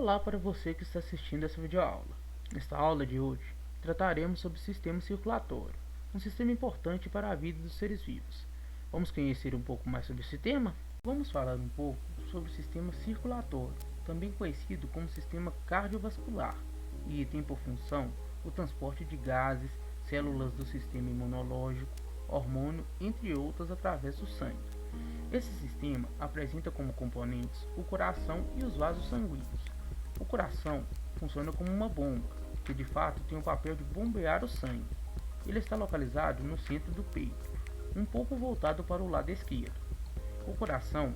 Olá para você que está assistindo essa videoaula. Nesta aula de hoje, trataremos sobre o sistema circulatório, um sistema importante para a vida dos seres vivos. Vamos conhecer um pouco mais sobre esse tema? Vamos falar um pouco sobre o sistema circulatório, também conhecido como sistema cardiovascular, e tem por função o transporte de gases, células do sistema imunológico, hormônio, entre outras, através do sangue. Esse sistema apresenta como componentes o coração e os vasos sanguíneos. O coração funciona como uma bomba, que de fato tem o papel de bombear o sangue. Ele está localizado no centro do peito, um pouco voltado para o lado esquerdo. O coração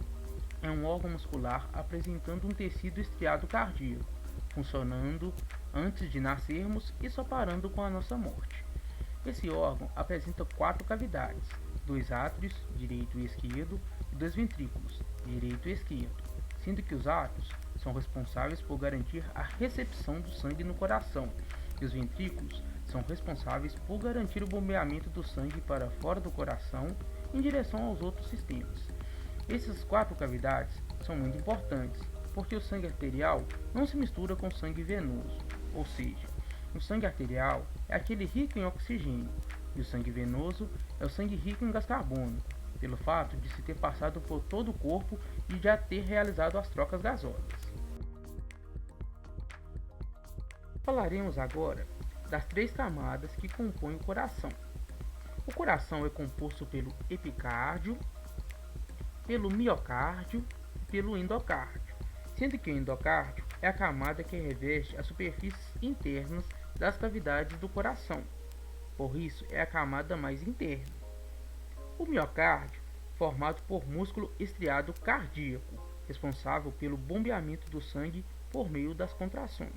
é um órgão muscular apresentando um tecido estriado cardíaco, funcionando antes de nascermos e só parando com a nossa morte. Esse órgão apresenta 4 cavidades, 2 átrios, direito e esquerdo, e 2 ventrículos, direito e esquerdo, sendo que os átrios são responsáveis por garantir a recepção do sangue no coração, e os ventrículos são responsáveis por garantir o bombeamento do sangue para fora do coração em direção aos outros sistemas. Essas 4 cavidades são muito importantes, porque o sangue arterial não se mistura com o sangue venoso, ou seja, o sangue arterial é aquele rico em oxigênio, e o sangue venoso é o sangue rico em gás carbônico, pelo fato de se ter passado por todo o corpo e já ter realizado as trocas gasosas. Falaremos agora das 3 camadas que compõem o coração. O coração é composto pelo epicárdio, pelo miocárdio e pelo endocárdio, sendo que o endocárdio é a camada que reveste as superfícies internas das cavidades do coração, por isso é a camada mais interna. O miocárdio, formado por músculo estriado cardíaco, responsável pelo bombeamento do sangue por meio das contrações.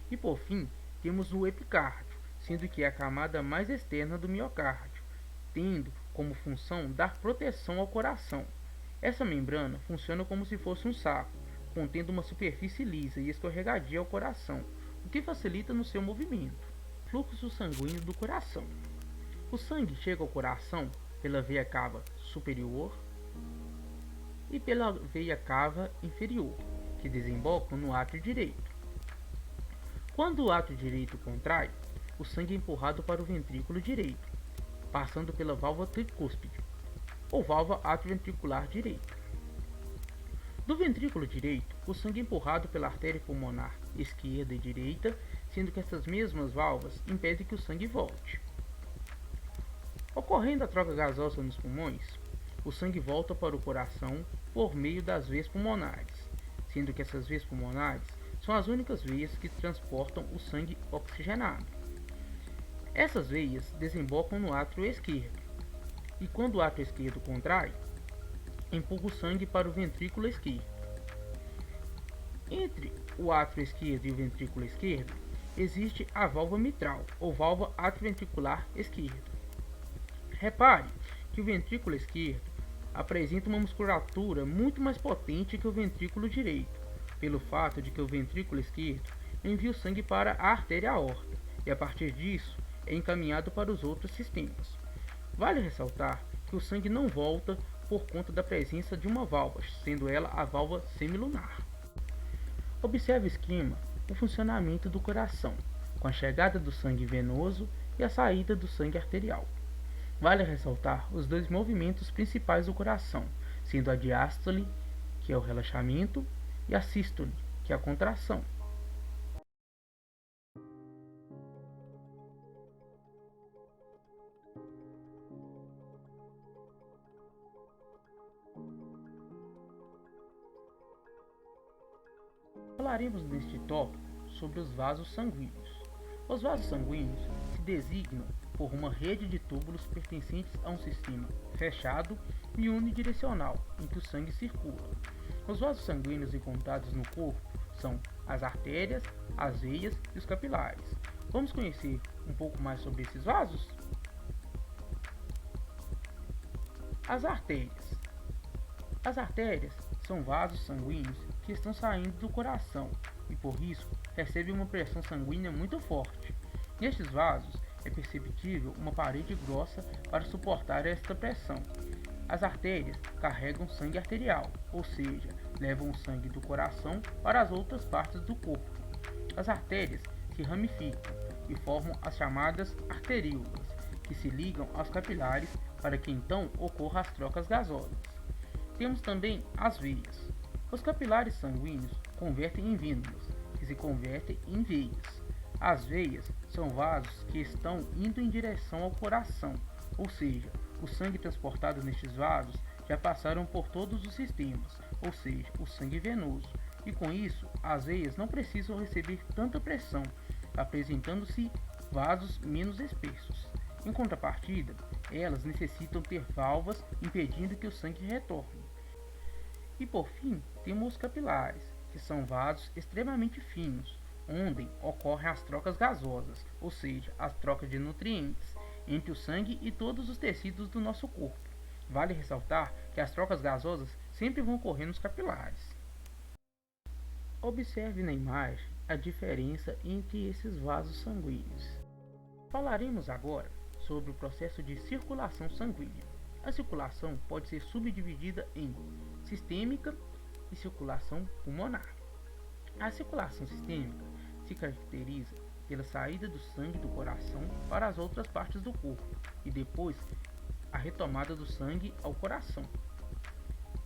E por fim, temos o epicárdio, sendo que é a camada mais externa do miocárdio, tendo como função dar proteção ao coração. Essa membrana funciona como se fosse um saco, contendo uma superfície lisa e escorregadia ao coração, o que facilita no seu movimento. Fluxo sanguíneo do coração. O sangue chega ao coração pela veia cava superior e pela veia cava inferior, que desembocam no átrio direito. Quando o átrio direito contrai, o sangue é empurrado para o ventrículo direito, passando pela válvula tricúspide, ou válvula atrioventricular direita. Do ventrículo direito, o sangue é empurrado pela artéria pulmonar esquerda e direita, sendo que essas mesmas válvulas impedem que o sangue volte. Ocorrendo a troca gasosa nos pulmões, o sangue volta para o coração por meio das veias pulmonares, sendo que essas veias pulmonares são as únicas veias que transportam o sangue oxigenado. Essas veias desembocam no átrio esquerdo, e quando o átrio esquerdo contrai, empurra o sangue para o ventrículo esquerdo. Entre o átrio esquerdo e o ventrículo esquerdo, existe a válvula mitral, ou válvula atrioventricular esquerda. Repare que o ventrículo esquerdo apresenta uma musculatura muito mais potente que o ventrículo direito, pelo fato de que o ventrículo esquerdo envia o sangue para a artéria aorta, e a partir disso é encaminhado para os outros sistemas. Vale ressaltar que o sangue não volta por conta da presença de uma válvula, sendo ela a válvula semilunar. Observe o esquema, o funcionamento do coração, com a chegada do sangue venoso e a saída do sangue arterial. Vale ressaltar os 2 movimentos principais do coração, sendo a diástole, que é o relaxamento, e a sístole, que é a contração. Falaremos neste tópico sobre os vasos sanguíneos. Os vasos sanguíneos se designam por uma rede de túbulos pertencentes a um sistema fechado e unidirecional em que o sangue circula. Os vasos sanguíneos encontrados no corpo são as artérias, as veias e os capilares. Vamos conhecer um pouco mais sobre esses vasos? As artérias. As artérias são vasos sanguíneos que estão saindo do coração e, por isso, recebem uma pressão sanguínea muito forte. Nestes vasos é perceptível uma parede grossa para suportar esta pressão. As artérias carregam sangue arterial, ou seja, levam o sangue do coração para as outras partes do corpo. As artérias se ramificam e formam as chamadas arteríolas, que se ligam aos capilares para que então ocorram as trocas gasosas. Temos também as veias. Os capilares sanguíneos convertem em vênulas, que se convertem em veias. As veias são vasos que estão indo em direção ao coração, ou seja, o sangue transportado nestes vasos já passaram por todos os sistemas, ou seja, o sangue venoso, e com isso as veias não precisam receber tanta pressão, apresentando-se vasos menos espessos. Em contrapartida, elas necessitam ter válvulas impedindo que o sangue retorne. E por fim, temos os capilares, que são vasos extremamente finos, onde ocorrem as trocas gasosas, ou seja, as trocas de nutrientes, entre o sangue e todos os tecidos do nosso corpo. Vale ressaltar que as trocas gasosas sempre vão ocorrer nos capilares. Observe na imagem a diferença entre esses vasos sanguíneos. Falaremos agora sobre o processo de circulação sanguínea. A circulação pode ser subdividida em sistêmica e circulação pulmonar. A circulação sistêmica se caracteriza pela saída do sangue do coração para as outras partes do corpo e depois a retomada do sangue ao coração.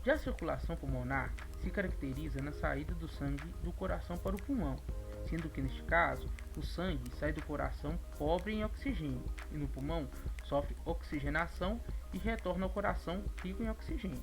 Já a circulação pulmonar se caracteriza na saída do sangue do coração para o pulmão, sendo que neste caso o sangue sai do coração pobre em oxigênio e no pulmão sofre oxigenação e retorna ao coração rico em oxigênio.